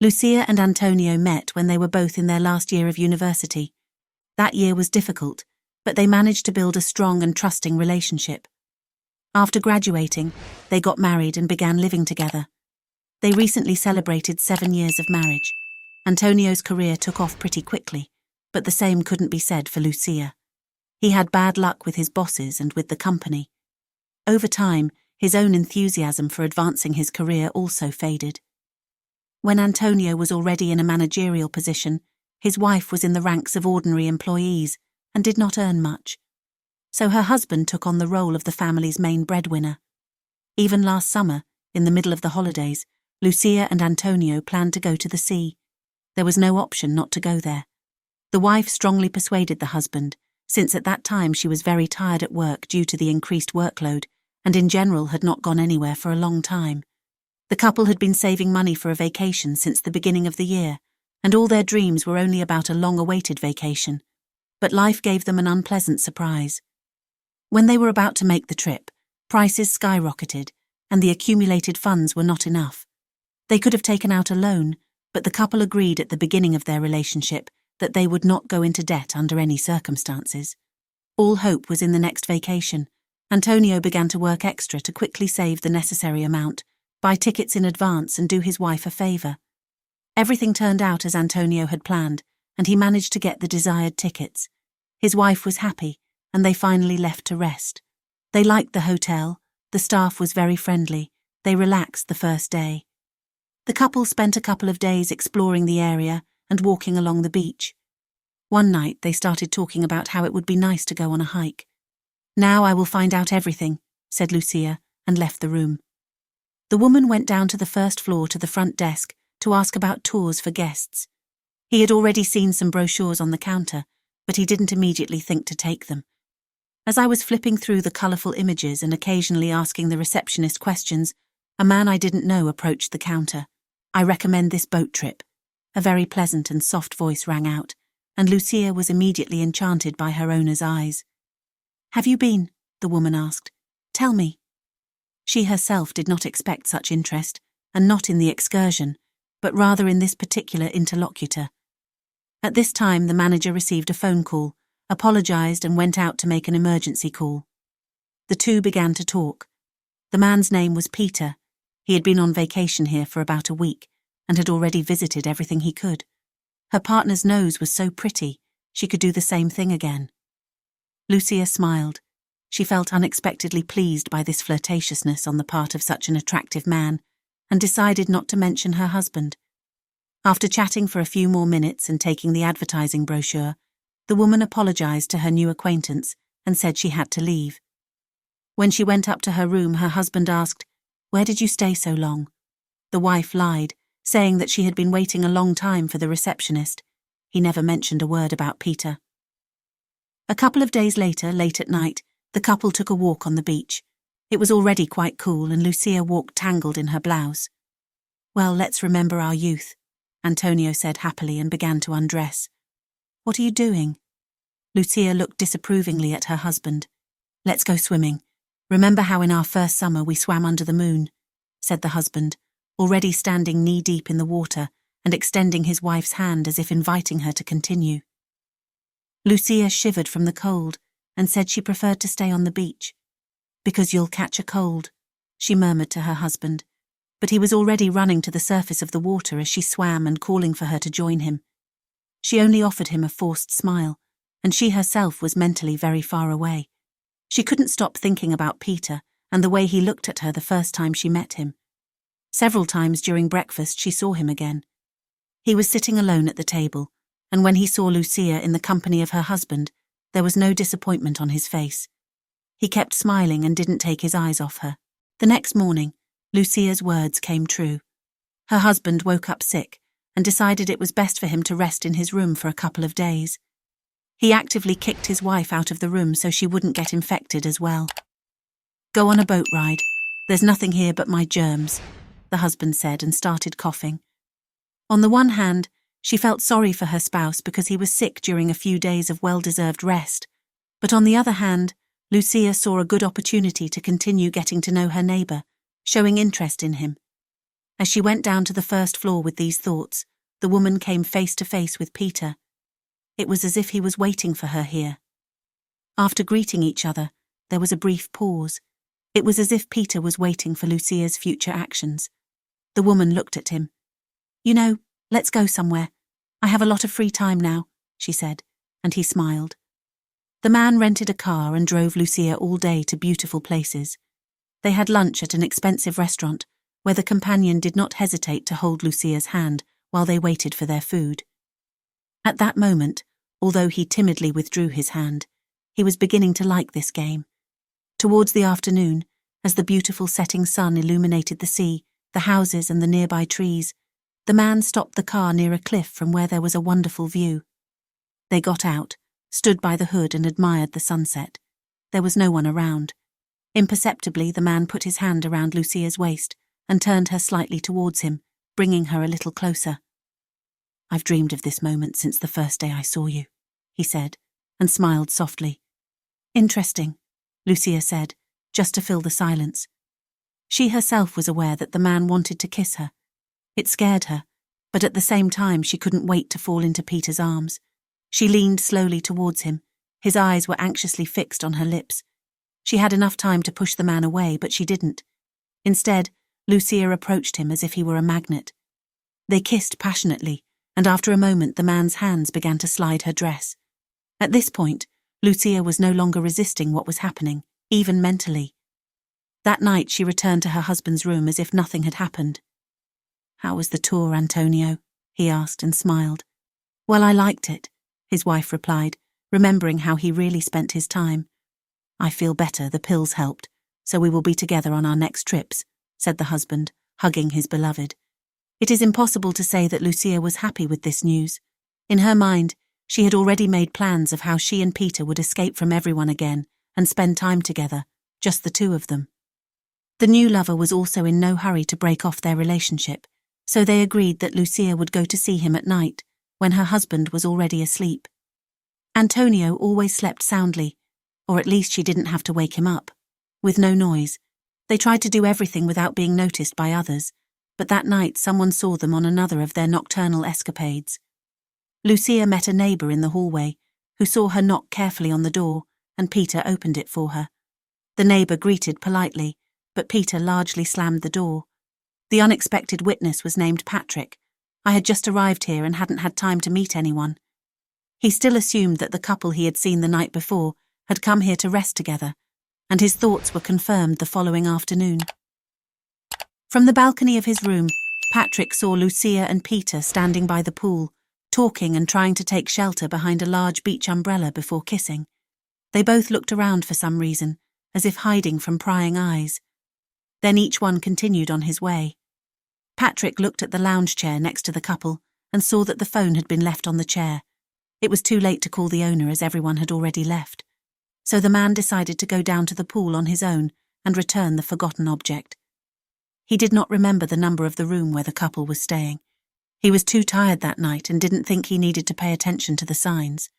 Lucia and Antonio met when they were both in their last year of university. That year was difficult, but they managed to build a strong and trusting relationship. After graduating, they got married and began living together. They recently celebrated 7 years of marriage. Antonio's career took off pretty quickly, but the same couldn't be said for Lucia. He had bad luck with his bosses and with the company. Over time, his own enthusiasm for advancing his career also faded. When Antonio was already in a managerial position, his wife was in the ranks of ordinary employees and did not earn much. So her husband took on the role of the family's main breadwinner. Even last summer, in the middle of the holidays, Lucia and Antonio planned to go to the sea. There was no option not to go there. The wife strongly persuaded the husband, since at that time she was very tired at work due to the increased workload, and in general had not gone anywhere for a long time. The couple had been saving money for a vacation since the beginning of the year, and all their dreams were only about a long-awaited vacation. But life gave them an unpleasant surprise. When they were about to make the trip, prices skyrocketed, and the accumulated funds were not enough. They could have taken out a loan, but the couple agreed at the beginning of their relationship that they would not go into debt under any circumstances. All hope was in the next vacation. Antonio began to work extra to quickly save the necessary amount, buy tickets in advance and do his wife a favor. Everything turned out as Antonio had planned, and he managed to get the desired tickets. His wife was happy, and they finally left to rest. They liked the hotel, the staff was very friendly, they relaxed the first day. The couple spent a couple of days exploring the area and walking along the beach. One night they started talking about how it would be nice to go on a hike. "Now I will find out everything," said Lucia, and left the room. The woman went down to the first floor to the front desk to ask about tours for guests. He had already seen some brochures on the counter, but he didn't immediately think to take them. As I was flipping through the colourful images and occasionally asking the receptionist questions, a man I didn't know approached the counter. "I recommend this boat trip." A very pleasant and soft voice rang out, and Lucia was immediately enchanted by her owner's eyes. "Have you been?" the woman asked. "Tell me." She herself did not expect such interest, and not in the excursion, but rather in this particular interlocutor. At this time the manager received a phone call, apologized and went out to make an emergency call. The two began to talk. The man's name was Peter. He had been on vacation here for about a week, and had already visited everything he could. Her partner's nose was so pretty, she could do the same thing again. Lucia smiled. She felt unexpectedly pleased by this flirtatiousness on the part of such an attractive man, and decided not to mention her husband. After chatting for a few more minutes and taking the advertising brochure, the woman apologized to her new acquaintance and said she had to leave. When she went up to her room, her husband asked, "Where did you stay so long?" The wife lied, saying that she had been waiting a long time for the receptionist. He never mentioned a word about Peter. A couple of days later, late at night, the couple took a walk on the beach. It was already quite cool, and Lucia walked tangled in her blouse. "Well, let's remember our youth," Antonio said happily and began to undress. "What are you doing?" Lucia looked disapprovingly at her husband. "Let's go swimming. Remember how in our first summer we swam under the moon?" said the husband, already standing knee-deep in the water and extending his wife's hand as if inviting her to continue. Lucia shivered from the cold and said she preferred to stay on the beach. "Because you'll catch a cold," she murmured to her husband, but he was already running to the surface of the water as she swam and calling for her to join him. She only offered him a forced smile, and she herself was mentally very far away. She couldn't stop thinking about Peter and the way he looked at her the first time she met him. Several times during breakfast she saw him again. He was sitting alone at the table, and when he saw Lucia in the company of her husband, there was no disappointment on his face. He kept smiling and didn't take his eyes off her. The next morning, Lucia's words came true. Her husband woke up sick and decided it was best for him to rest in his room for a couple of days. He actively kicked his wife out of the room so she wouldn't get infected as well. "Go on a boat ride. There's nothing here but my germs," the husband said and started coughing. On the one hand, she felt sorry for her spouse because he was sick during a few days of well-deserved rest, but on the other hand, Lucia saw a good opportunity to continue getting to know her neighbour, showing interest in him. As she went down to the first floor with these thoughts, the woman came face to face with Peter. It was as if he was waiting for her here. After greeting each other, there was a brief pause. It was as if Peter was waiting for Lucia's future actions. The woman looked at him. "You know, let's go somewhere. I have a lot of free time now," she said, and he smiled. The man rented a car and drove Lucia all day to beautiful places. They had lunch at an expensive restaurant, where the companion did not hesitate to hold Lucia's hand while they waited for their food. At that moment, although he timidly withdrew his hand, he was beginning to like this game. Towards the afternoon, as the beautiful setting sun illuminated the sea, the houses and the nearby trees, the man stopped the car near a cliff from where there was a wonderful view. They got out, stood by the hood and admired the sunset. There was no one around. Imperceptibly, the man put his hand around Lucia's waist and turned her slightly towards him, bringing her a little closer. "I've dreamed of this moment since the first day I saw you," he said, and smiled softly. "Interesting," Lucia said, just to fill the silence. She herself was aware that the man wanted to kiss her. It scared her, but at the same time she couldn't wait to fall into Peter's arms. She leaned slowly towards him. His eyes were anxiously fixed on her lips. She had enough time to push the man away, but she didn't. Instead, Lucia approached him as if he were a magnet. They kissed passionately, and after a moment the man's hands began to slide her dress. At this point, Lucia was no longer resisting what was happening, even mentally. That night she returned to her husband's room as if nothing had happened. "How was the tour, Antonio?" he asked and smiled. "Well, I liked it," his wife replied, remembering how he really spent his time. "I feel better, the pills helped, so we will be together on our next trips," said the husband, hugging his beloved. It is impossible to say that Lucia was happy with this news. In her mind, she had already made plans of how she and Peter would escape from everyone again and spend time together, just the two of them. The new lover was also in no hurry to break off their relationship, so they agreed that Lucia would go to see him at night, when her husband was already asleep. Antonio always slept soundly, or at least she didn't have to wake him up, with no noise. They tried to do everything without being noticed by others, but that night someone saw them on another of their nocturnal escapades. Lucia met a neighbour in the hallway, who saw her knock carefully on the door, and Peter opened it for her. The neighbour greeted politely, but Peter largely slammed the door. The unexpected witness was named Patrick. I had just arrived here and hadn't had time to meet anyone. He still assumed that the couple he had seen the night before had come here to rest together, and his thoughts were confirmed the following afternoon. From the balcony of his room, Patrick saw Lucia and Peter standing by the pool, talking and trying to take shelter behind a large beach umbrella before kissing. They both looked around for some reason, as if hiding from prying eyes. Then each one continued on his way. Patrick looked at the lounge chair next to the couple and saw that the phone had been left on the chair. It was too late to call the owner as everyone had already left. So the man decided to go down to the pool on his own and return the forgotten object. He did not remember the number of the room where the couple was staying. He was too tired that night and didn't think he needed to pay attention to the signs.